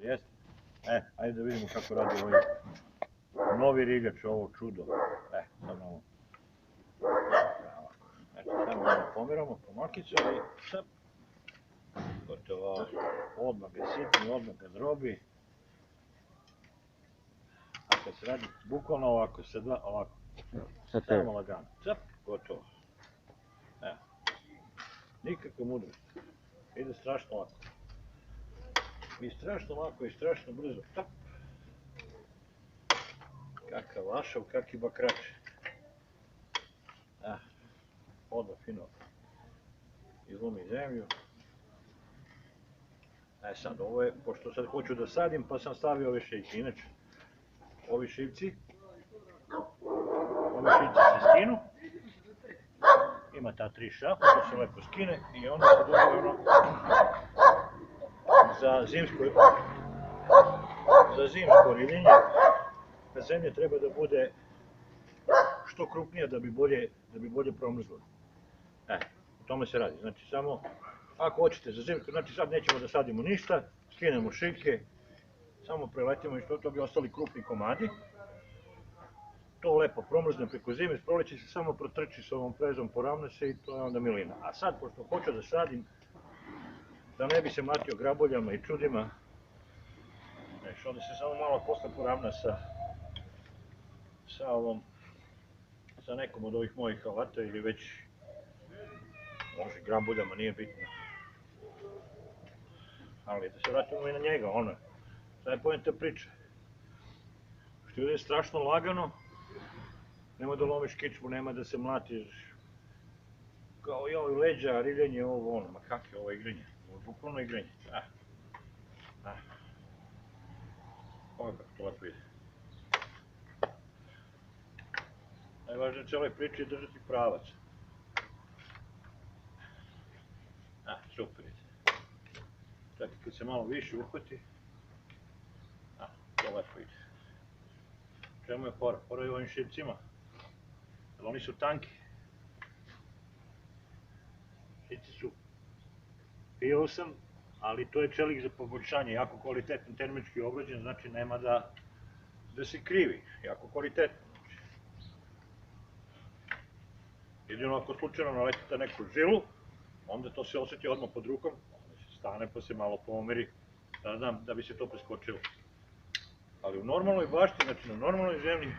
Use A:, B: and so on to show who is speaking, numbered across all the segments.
A: Jeste? Ajde da vidimo kako radi ovaj novi rigač, ovo čudo. Sad malo. Znači, samo da pomeramo po makicu i šap. Gotovo. Odmah ga sitni, odmah ga drobi. A kad se radi bukvalno ovako, sa dva, ovako. Samo lagano. Cap, gotovo. Evo. Nikakva mudrost. Ide strašno lako. I strašno lako i strašno brzo. Tap. Kakav lašav, kakvi bakrač. Odmah fino izlomi zemlju. Sad ovo je, pošto sad hoću da sadim, pa sam stavio ove šivci. Inače, ovi šivci se skinu. Ima ta 3 šafa, to se lepo skine i onda se dobije ono za zimsko riljenje. Zemlja treba da bude što krupnija da bi bolje promrzla. O tome se radi. Znači samo, ako hoćete za zimsko, znači sad nećemo da sadimo ništa, skinemo šipke, samo preletimo i to bi ostali krupni komadi. To lepo promrzne preko zime, s proleće se samo protrči s ovom prezom, poravna se i to je onda milina. A sad, pošto hoću da sadim, da ne bi se mlatio graboljama i čudima, onda se samo malo posle poravna sa nekom od ovih mojih alata ili već može graboljama, nije bitno. Ali da se vratimo i na njega, šta je poenta priče? Što je strašno lagano, nema da lomiš kičmu, nema da se mlatiš, kao i ovo leđa, riljenje, ovo ma kak je ovo igranje, ovo je bukvalno igranje. Ovo kako to lepo ide. Najvažnije celoj priči je držati pravac. Super ide. Čak i kad se malo više uhvati, to lepo ide. Čemu je fora? Fora je u ovim šipcima. Jer oni su tanki. Šipci su pio sam, ali to je čelik za poboljšanje, jako kvalitetno termički obrađen, znači nema da se krivi, jako kvalitetno. Jedino ako slučajno naletite neku žilu, onda to se osjeti odmah pod rukom, onda se stane pa se malo pomeri, da bi se to preskočilo. Ali u normalnoj bašti, znači na normalnoj zemlji,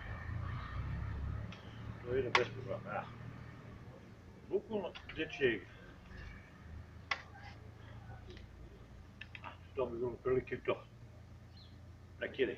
A: to ide bez problema. Bukvalno dečija igra. To bi bilo prilike to. Nek ide.